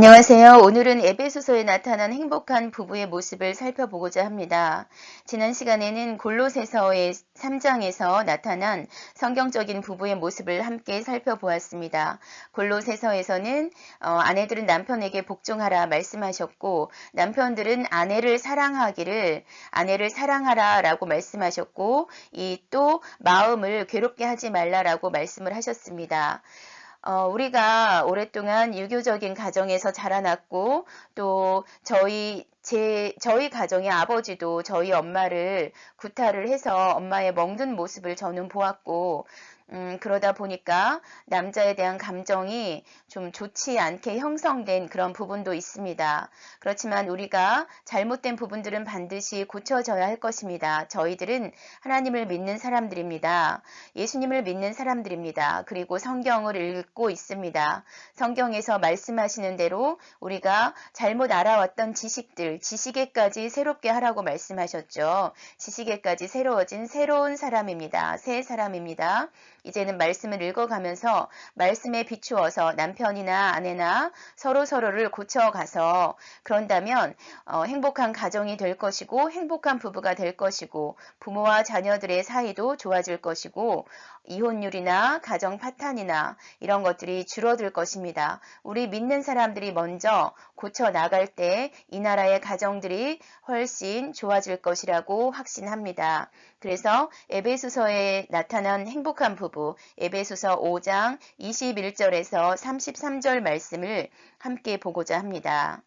안녕하세요. 오늘은 에베소서에 나타난 행복한 부부의 모습을 살펴보고자 합니다. 지난 시간에는 골로새서의 3장에서 나타난 성경적인 부부의 모습을 함께 살펴보았습니다. 골로새서에서는 아내들은 남편에게 복종하라 말씀하셨고, 남편들은 아내를 사랑하라 라고 말씀하셨고, 이 또 마음을 괴롭게 하지 말라라고 말씀을 하셨습니다. 우리가 오랫동안 유교적인 가정에서 자라났고, 또 저희 가정의 아버지도 저희 엄마를 구타를 해서 엄마의 멍든 모습을 저는 보았고, 그러다 보니까 남자에 대한 감정이 좀 좋지 않게 형성된 그런 부분도 있습니다. 그렇지만 우리가 잘못된 부분들은 반드시 고쳐져야 할 것입니다. 저희들은 하나님을 믿는 사람들입니다. 예수님을 믿는 사람들입니다. 그리고 성경을 읽고 있습니다. 성경에서 말씀하시는 대로 우리가 잘못 알아왔던 지식에까지 새롭게 하라고 말씀하셨죠. 지식에까지 새로워진 새로운 사람입니다. 새 사람입니다. 이제는 말씀을 읽어가면서 말씀에 비추어서 남편이나 아내나 서로를 고쳐가서 그런다면 행복한 가정이 될 것이고 행복한 부부가 될 것이고 부모와 자녀들의 사이도 좋아질 것이고 이혼율이나 가정 파탄이나 이런 것들이 줄어들 것입니다. 우리 믿는 사람들이 먼저 고쳐 나갈 때 이 나라의 가정들이 훨씬 좋아질 것이라고 확신합니다. 그래서 에베소서에 나타난 행복한 부부, 에베소서 5장 21절에서 33절 말씀을 함께 보고자 합니다.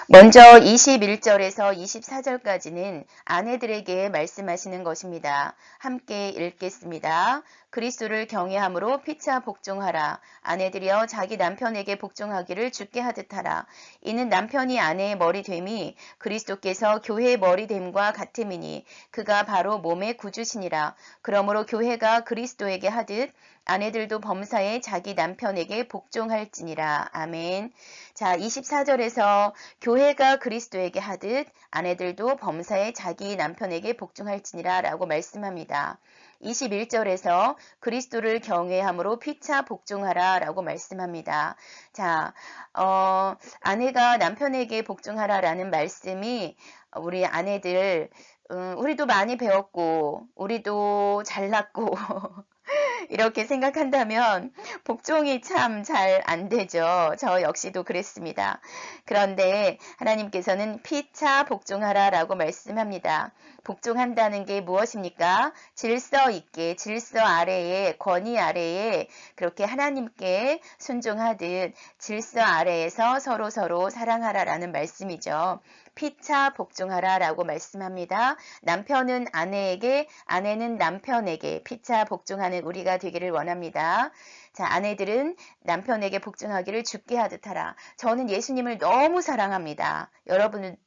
먼저 21절에서 24절까지는 아내들에게 말씀하시는 것입니다. 함께 읽겠습니다. 그리스도를 경외함으로 피차 복종하라. 아내들이여 자기 남편에게 복종하기를 주께 하듯 하라. 이는 남편이 아내의 머리됨이 그리스도께서 교회의 머리됨과 같음이니 그가 바로 몸의 구주시니라. 그러므로 교회가 그리스도에게 하듯 아내들도 범사에 자기 남편에게 복종할지니라. 아멘. 자, 24절에서 교회가 그리스도에게 하듯 아내들도 범사에 자기 남편에게 복종할지니라 라고 말씀합니다. 21절에서 그리스도를 경외함으로 피차 복종하라 라고 말씀합니다. 자, 아내가 남편에게 복종하라 라는 말씀이 우리 아내들, 우리도 많이 배웠고, 우리도 잘났고, 이렇게 생각한다면 복종이 참 잘 안 되죠. 저 역시도 그랬습니다. 그런데 하나님께서는 피차 복종하라 라고 말씀합니다. 복종한다는 게 무엇입니까? 질서 있게, 질서 아래에, 권위 아래에 그렇게 하나님께 순종하듯 질서 아래에서 서로 사랑하라라는 말씀이죠. 피차 복종하라 라고 말씀합니다. 남편은 아내에게, 아내는 남편에게 피차 복종하는 우리가 되기를 원합니다. 자, 아내들은 남편에게 복종하기를 주께 하듯 하라. 저는 예수님을 너무 사랑합니다.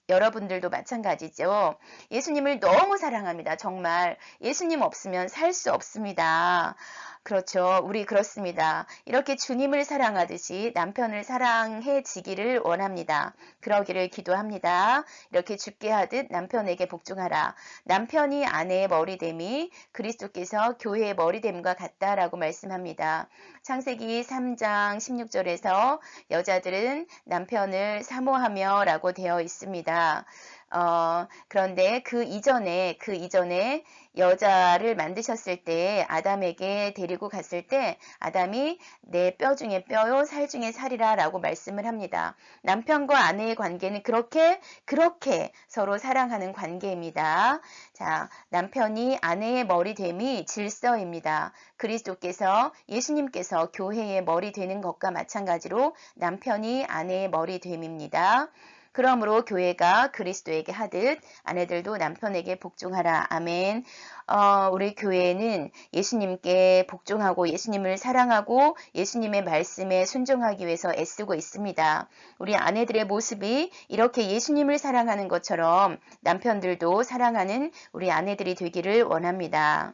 여러분들도 마찬가지죠. 예수님을 너무 사랑합니다. 정말 예수님 없으면 살 수 없습니다. 그렇죠. 우리 그렇습니다. 이렇게 주님을 사랑하듯이 남편을 사랑해지기를 원합니다. 그러기를 기도합니다. 이렇게 주께 하듯 남편에게 복종하라. 남편이 아내의 머리됨이 그리스도께서 교회의 머리됨과 같다라고 말씀합니다. 창세기 3장 16절에서 여자들은 남편을 사모하며 라고 되어 있습니다. 그런데 그 이전에 여자를 만드셨을 때 아담에게 데리고 갔을 때 아담이 내 뼈 중에 뼈요 살 중에 살이라 라고 말씀을 합니다. 남편과 아내의 관계는 그렇게 서로 사랑하는 관계입니다. 자, 남편이 아내의 머리됨이 질서입니다. 그리스도께서 예수님께서 교회의 머리 되는 것과 마찬가지로 남편이 아내의 머리됨입니다. 그러므로 교회가 그리스도에게 하듯 아내들도 남편에게 복종하라. 아멘. 우리 교회는 예수님께 복종하고 예수님을 사랑하고 예수님의 말씀에 순종하기 위해서 애쓰고 있습니다. 우리 아내들의 모습이 이렇게 예수님을 사랑하는 것처럼 남편들도 사랑하는 우리 아내들이 되기를 원합니다.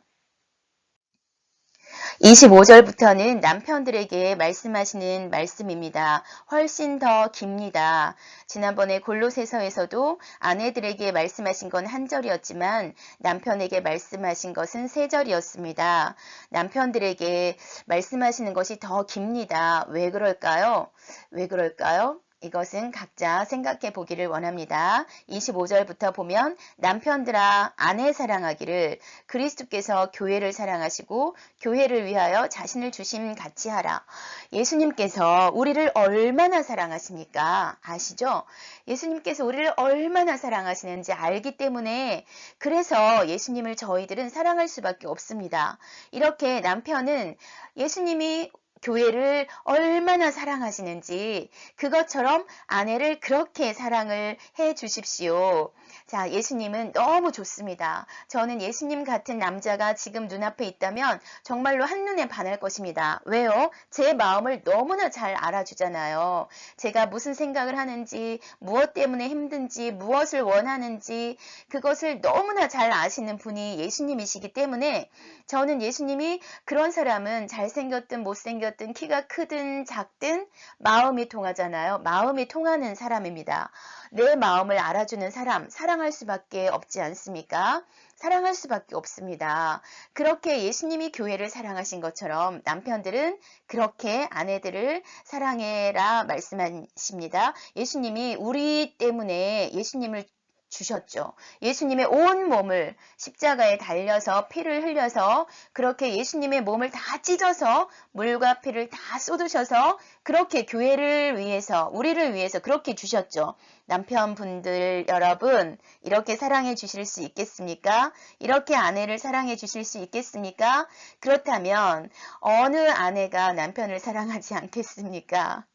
25절부터는 남편들에게 말씀하시는 말씀입니다. 훨씬 더 깁니다. 지난번에 골로새서에서도 아내들에게 말씀하신 건 한 절이었지만 남편에게 말씀하신 것은 세 절이었습니다. 남편들에게 말씀하시는 것이 더 깁니다. 왜 그럴까요? 왜 그럴까요? 이것은 각자 생각해 보기를 원합니다. 25절부터 보면 남편들아 아내 사랑하기를 그리스도께서 교회를 사랑하시고 교회를 위하여 자신을 주심 같이 하라. 예수님께서 우리를 얼마나 사랑하십니까? 아시죠? 예수님께서 우리를 얼마나 사랑하시는지 알기 때문에 그래서 예수님을 저희들은 사랑할 수밖에 없습니다. 이렇게 남편은 예수님이 교회를 얼마나 사랑하시는지 그것처럼 아내를 그렇게 사랑을 해 주십시오. 자, 예수님은 너무 좋습니다. 저는 예수님 같은 남자가 지금 눈앞에 있다면 정말로 한눈에 반할 것입니다. 왜요? 제 마음을 너무나 잘 알아주잖아요. 제가 무슨 생각을 하는지, 무엇 때문에 힘든지, 무엇을 원하는지 그것을 너무나 잘 아시는 분이 예수님이시기 때문에 저는 예수님이 그런 사람은 잘생겼든 못생겼든 키가 크든 작든 마음이 통하잖아요. 마음이 통하는 사람입니다. 내 마음을 알아주는 사람, 사랑할 수밖에 없지 않습니까? 사랑할 수밖에 없습니다. 그렇게 예수님이 교회를 사랑하신 것처럼 남편들은 그렇게 아내들을 사랑해라 말씀하십니다. 예수님이 우리 때문에 예수님을 주셨죠. 예수님의 온 몸을 십자가에 달려서 피를 흘려서 그렇게 예수님의 몸을 다 찢어서 물과 피를 다 쏟으셔서 그렇게 교회를 위해서 우리를 위해서 그렇게 주셨죠. 남편분들 여러분 이렇게 사랑해 주실 수 있겠습니까? 이렇게 아내를 사랑해 주실 수 있겠습니까? 그렇다면 어느 아내가 남편을 사랑하지 않겠습니까?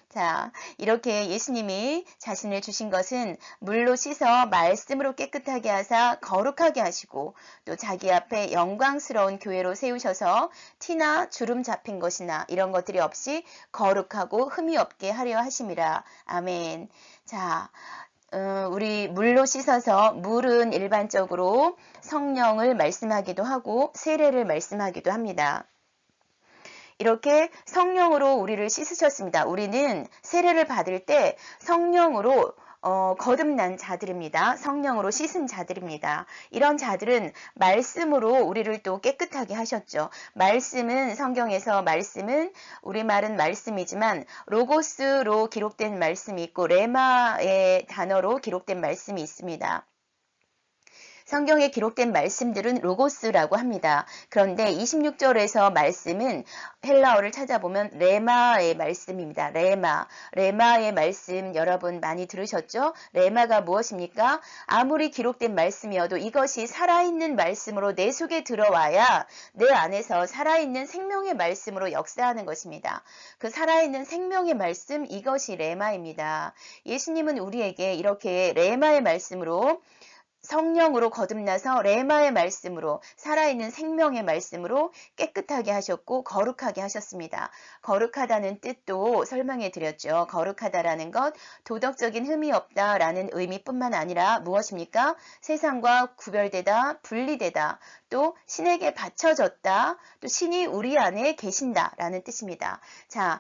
자, 이렇게 예수님이 자신을 주신 것은 물로 씻어 말씀으로 깨끗하게 하사 거룩하게 하시고 또 자기 앞에 영광스러운 교회로 세우셔서 티나 주름 잡힌 것이나 이런 것들이 없이 거룩하고 흠이 없게 하려 하심이라. 아멘. 자, 우리 물로 씻어서 물은 일반적으로 성령을 말씀하기도 하고 세례를 말씀하기도 합니다. 이렇게 성령으로 우리를 씻으셨습니다. 우리는 세례를 받을 때 성령으로 거듭난 자들입니다. 성령으로 씻은 자들입니다. 이런 자들은 말씀으로 우리를 또 깨끗하게 하셨죠. 말씀은 성경에서 말씀은 우리말은 말씀이지만 로고스로 기록된 말씀이 있고 레마의 단어로 기록된 말씀이 있습니다. 성경에 기록된 말씀들은 로고스라고 합니다. 그런데 26절에서 말씀은 헬라어를 찾아보면 레마의 말씀입니다. 레마의 말씀 여러분 많이 들으셨죠? 레마가 무엇입니까? 아무리 기록된 말씀이어도 이것이 살아있는 말씀으로 내 속에 들어와야 내 안에서 살아있는 생명의 말씀으로 역사하는 것입니다. 그 살아있는 생명의 말씀 이것이 레마입니다. 예수님은 우리에게 이렇게 레마의 말씀으로 성령으로 거듭나서 레마의 말씀으로 살아있는 생명의 말씀으로 깨끗하게 하셨고 거룩하게 하셨습니다. 거룩하다는 뜻도 설명해 드렸죠. 거룩하다라는 것 도덕적인 흠이 없다라는 의미뿐만 아니라 무엇입니까? 세상과 구별되다, 분리되다, 또 신에게 바쳐졌다, 또 신이 우리 안에 계신다라는 뜻입니다. 자,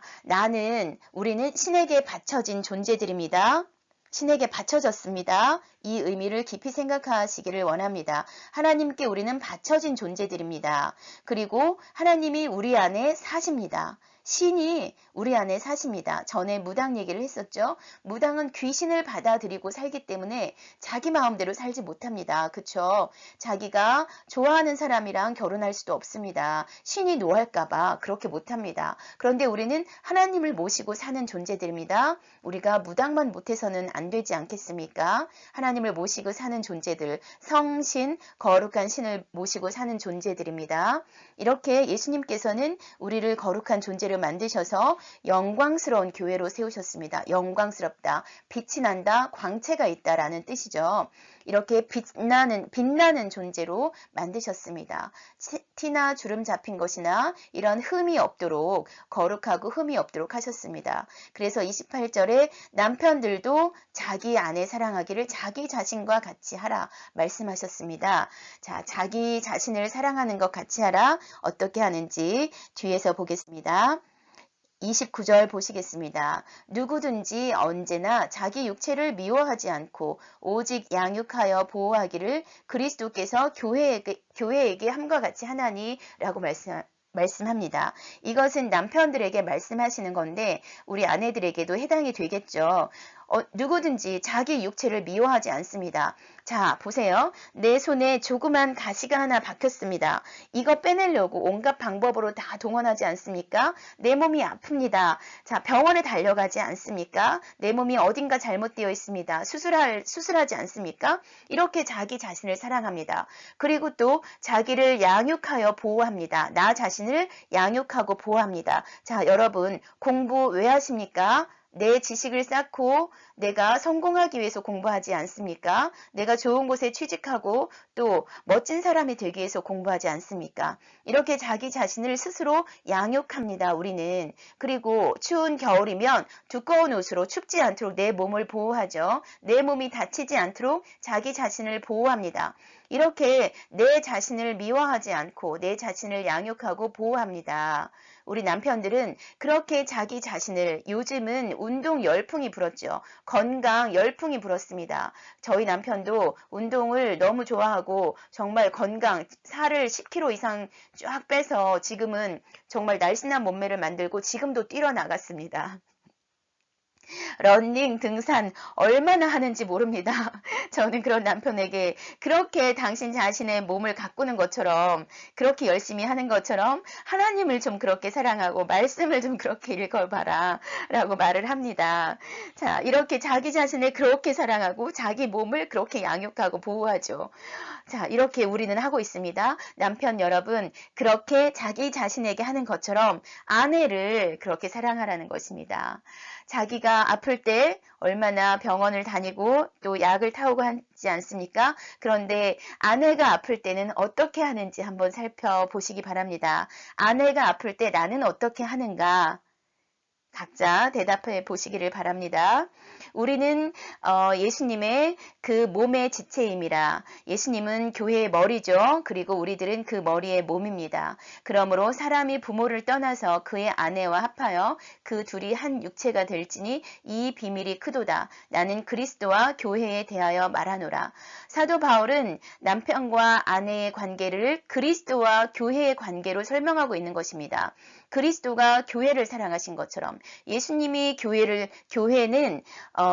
우리는 신에게 바쳐진 존재들입니다. 신에게 바쳐졌습니다. 이 의미를 깊이 생각하시기를 원합니다. 하나님께 우리는 바쳐진 존재들입니다. 그리고 하나님이 우리 안에 사십니다. 신이 우리 안에 사십니다. 전에 무당 얘기를 했었죠. 무당은 귀신을 받아들이고 살기 때문에 자기 마음대로 살지 못합니다. 그쵸? 자기가 좋아하는 사람이랑 결혼할 수도 없습니다. 신이 노할까봐 그렇게 못합니다. 그런데 우리는 하나님을 모시고 사는 존재들입니다. 우리가 무당만 못해서는 안 되지 않겠습니까? 하나님을 모시고 사는 존재들, 성신, 거룩한 신을 모시고 사는 존재들입니다. 이렇게 예수님께서는 우리를 거룩한 존재를 만드셔서 영광스러운 교회로 세우셨습니다. 영광스럽다, 빛이 난다, 광채가 있다라는 뜻이죠. 이렇게 빛나는 존재로 만드셨습니다. 티나 주름 잡힌 것이나 이런 흠이 없도록, 거룩하고 흠이 없도록 하셨습니다. 그래서 28절에 남편들도 자기 아내 사랑하기를 자기 자신과 같이 하라 말씀하셨습니다. 자, 자기 자신을 사랑하는 것 같이 하라. 어떻게 하는지 뒤에서 보겠습니다. 29절 보시겠습니다. 누구든지 언제나 자기 육체를 미워하지 않고 오직 양육하여 보호하기를 그리스도께서 교회에게 함과 같이 하나니라고 말씀합니다. 이것은 남편들에게 말씀하시는 건데 우리 아내들에게도 해당이 되겠죠. 누구든지 자기 육체를 미워하지 않습니다. 자, 보세요. 내 손에 조그만 가시가 하나 박혔습니다. 이거 빼내려고 온갖 방법으로 다 동원하지 않습니까? 내 몸이 아픕니다. 자, 병원에 달려가지 않습니까? 내 몸이 어딘가 잘못되어 있습니다. 수술하지 않습니까? 이렇게 자기 자신을 사랑합니다. 그리고 또 자기를 양육하여 보호합니다. 나 자신을 양육하고 보호합니다. 자, 여러분 공부 왜 하십니까? 내 지식을 쌓고 내가 성공하기 위해서 공부하지 않습니까? 내가 좋은 곳에 취직하고 또 멋진 사람이 되기 위해서 공부하지 않습니까? 이렇게 자기 자신을 스스로 양육합니다, 우리는. 그리고 추운 겨울이면 두꺼운 옷으로 춥지 않도록 내 몸을 보호하죠. 내 몸이 다치지 않도록 자기 자신을 보호합니다. 이렇게 내 자신을 미워하지 않고 내 자신을 양육하고 보호합니다. 우리 남편들은 그렇게 자기 자신을, 요즘은 운동 열풍이 불었죠. 건강 열풍이 불었습니다. 저희 남편도 운동을 너무 좋아하고 정말 건강, 살을 10kg 이상 쫙 빼서 지금은 정말 날씬한 몸매를 만들고 지금도 뛰러 나갔습니다. 러닝, 등산 얼마나 하는지 모릅니다. 저는 그런 남편에게 그렇게 당신 자신의 몸을 가꾸는 것처럼, 그렇게 열심히 하는 것처럼 하나님을 좀 그렇게 사랑하고 말씀을 좀 그렇게 읽어봐라 라고 말을 합니다. 자, 이렇게 자기 자신을 그렇게 사랑하고 자기 몸을 그렇게 양육하고 보호하죠. 자, 이렇게 우리는 하고 있습니다. 남편 여러분, 그렇게 자기 자신에게 하는 것처럼 아내를 그렇게 사랑하라는 것입니다. 자기가 아플 때 얼마나 병원을 다니고 또 약을 타오고 하지 않습니까? 그런데 아내가 아플 때는 어떻게 하는지 한번 살펴보시기 바랍니다. 아내가 아플 때 나는 어떻게 하는가? 각자 대답해 보시기를 바랍니다. 우리는 예수님의 그 몸의 지체임이라. 예수님은 교회의 머리죠. 그리고 우리들은 그 머리의 몸입니다. 그러므로 사람이 부모를 떠나서 그의 아내와 합하여 그 둘이 한 육체가 될지니 이 비밀이 크도다. 나는 그리스도와 교회에 대하여 말하노라. 사도 바울은 남편과 아내의 관계를 그리스도와 교회의 관계로 설명하고 있는 것입니다. 그리스도가 교회를 사랑하신 것처럼 예수님이 교회는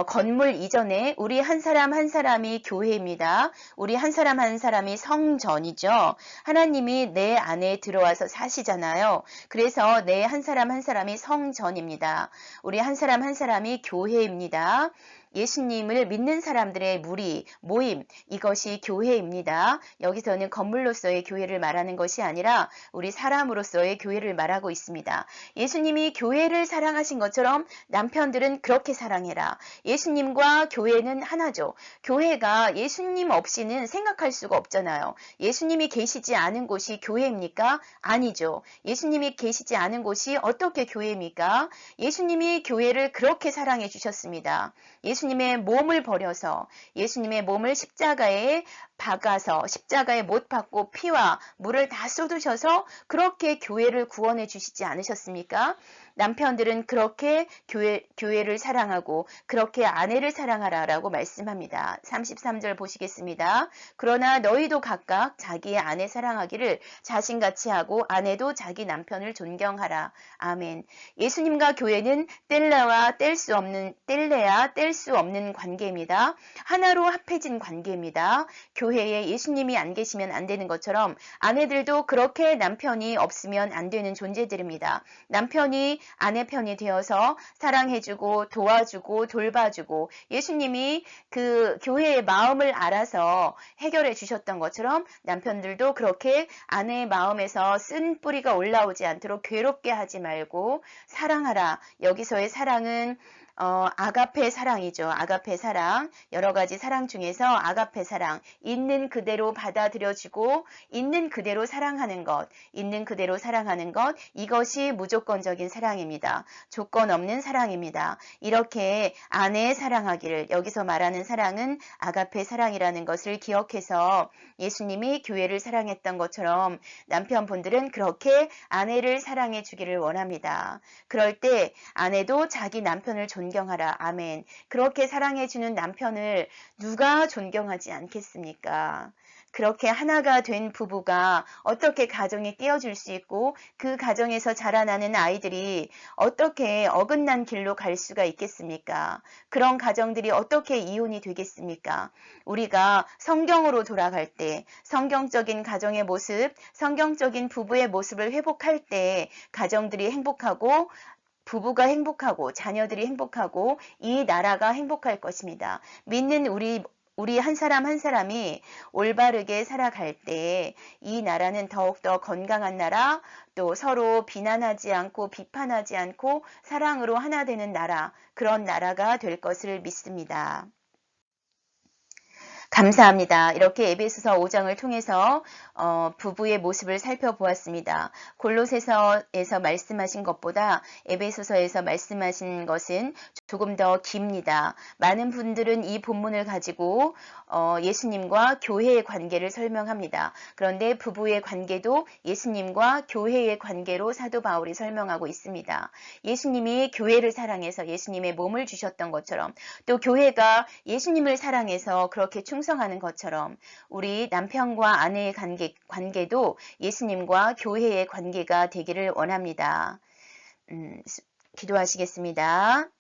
건물 이전에 우리 한 사람 한 사람이 교회입니다. 우리 한 사람 한 사람이 성전이죠. 하나님이 내 안에 들어와서 사시잖아요. 그래서 내 한 사람 한 사람이 성전입니다. 우리 한 사람 한 사람이 교회입니다. 예수님을 믿는 사람들의 무리, 모임, 이것이 교회입니다. 여기서는 건물로서의 교회를 말하는 것이 아니라 우리 사람으로서의 교회를 말하고 있습니다. 예수님이 교회를 사랑하신 것처럼 남편들은 그렇게 사랑해라. 예수님과 교회는 하나죠. 교회가 예수님 없이는 생각할 수가 없잖아요. 예수님이 계시지 않은 곳이 교회입니까? 아니죠. 예수님이 계시지 않은 곳이 어떻게 교회입니까? 예수님이 교회를 그렇게 사랑해 주셨습니다. 예수님의 몸을 버려서 예수님의 몸을 십자가에 박아서 십자가에 못 박고 피와 물을 다 쏟으셔서 그렇게 교회를 구원해 주시지 않으셨습니까? 남편들은 그렇게 교회를 사랑하고 그렇게 아내를 사랑하라라고 말씀합니다. 33절 보시겠습니다. 그러나 너희도 각각 자기의 아내 사랑하기를 자신같이 하고 아내도 자기 남편을 존경하라. 아멘. 예수님과 교회는 뗄래야 뗄 수 없는 관계입니다. 하나로 합해진 관계입니다. 교회에 예수님이 안 계시면 안 되는 것처럼 아내들도 그렇게 남편이 없으면 안 되는 존재들입니다. 남편이 아내 편이 되어서 사랑해주고 도와주고 돌봐주고 예수님이 그 교회의 마음을 알아서 해결해 주셨던 것처럼 남편들도 그렇게 아내의 마음에서 쓴 뿌리가 올라오지 않도록 괴롭게 하지 말고 사랑하라. 여기서의 사랑은 아가페 사랑이죠. 아가페 사랑. 여러 가지 사랑 중에서 아가페 사랑. 있는 그대로 받아들여지고 있는 그대로 사랑하는 것. 있는 그대로 사랑하는 것. 이것이 무조건적인 사랑입니다. 조건 없는 사랑입니다. 이렇게 아내 사랑하기를, 여기서 말하는 사랑은 아가페 사랑이라는 것을 기억해서 예수님이 교회를 사랑했던 것처럼 남편분들은 그렇게 아내를 사랑해 주기를 원합니다. 그럴 때 아내도 자기 남편을 존경하라. 아멘. 그렇게 사랑해 주는 남편을 누가 존경하지 않겠습니까? 그렇게 하나가 된 부부가 어떻게 가정에 끼워줄 수 있고 그 가정에서 자라나는 아이들이 어떻게 어긋난 길로 갈 수가 있겠습니까? 그런 가정들이 어떻게 이혼이 되겠습니까? 우리가 성경으로 돌아갈 때 성경적인 가정의 모습, 성경적인 부부의 모습을 회복할 때 가정들이 행복하고 부부가 행복하고 자녀들이 행복하고 이 나라가 행복할 것입니다. 믿는 우리 한 사람 한 사람이 올바르게 살아갈 때 이 나라는 더욱더 건강한 나라, 또 서로 비난하지 않고 비판하지 않고 사랑으로 하나 되는 나라, 그런 나라가 될 것을 믿습니다. 감사합니다. 이렇게 에베소서 5장을 통해서 부부의 모습을 살펴보았습니다. 골로새서에서 말씀하신 것보다 에베소서에서 말씀하신 것은 조금 더 깁니다. 많은 분들은 이 본문을 가지고 예수님과 교회의 관계를 설명합니다. 그런데 부부의 관계도 예수님과 교회의 관계로 사도 바울이 설명하고 있습니다. 예수님이 교회를 사랑해서 예수님의 몸을 주셨던 것처럼 또 교회가 예수님을 사랑해서 그렇게 충성하는 것처럼 우리 남편과 아내의 관계도 예수님과 교회의 관계가 되기를 원합니다. 기도하시겠습니다.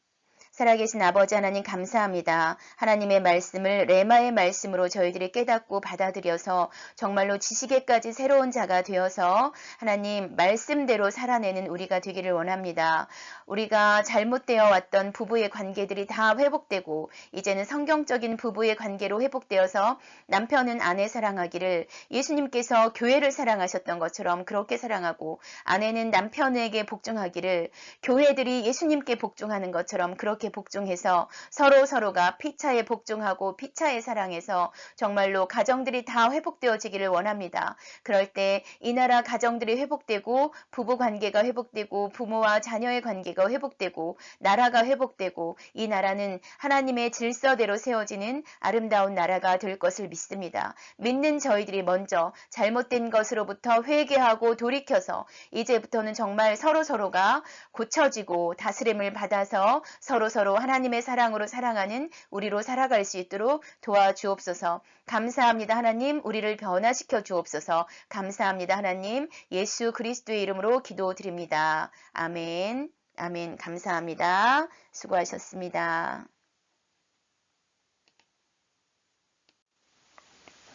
살아계신 아버지 하나님 감사합니다. 하나님의 말씀을 레마의 말씀으로 저희들이 깨닫고 받아들여서 정말로 지식에까지 새로운 자가 되어서 하나님 말씀대로 살아내는 우리가 되기를 원합니다. 우리가 잘못되어 왔던 부부의 관계들이 다 회복되고 이제는 성경적인 부부의 관계로 회복되어서 남편은 아내 사랑하기를 예수님께서 교회를 사랑하셨던 것처럼 그렇게 사랑하고 아내는 남편에게 복종하기를 교회들이 예수님께 복종하는 것처럼 그렇게 복종해서 서로가 피차에 복종하고 피차에 사랑해서 정말로 가정들이 다 회복되어지기를 원합니다. 그럴 때 이 나라 가정들이 회복되고 부부 관계가 회복되고 부모와 자녀의 관계가 회복되고 나라가 회복되고 이 나라는 하나님의 질서대로 세워지는 아름다운 나라가 될 것을 믿습니다. 믿는 저희들이 먼저 잘못된 것으로부터 회개하고 돌이켜서 이제부터는 정말 서로가 고쳐지고 다스림을 받아서 서로 하나님의 사랑으로 사랑하는 우리로 살아갈 수 있도록 도와주옵소서. 감사합니다. 하나님, 우리를 변화시켜 주옵소서. 감사합니다. 하나님, 예수 그리스도의 이름으로 기도드립니다. 아멘. 아멘. 감사합니다. 수고하셨습니다.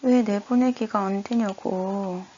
왜 내보내기가 안 되냐고.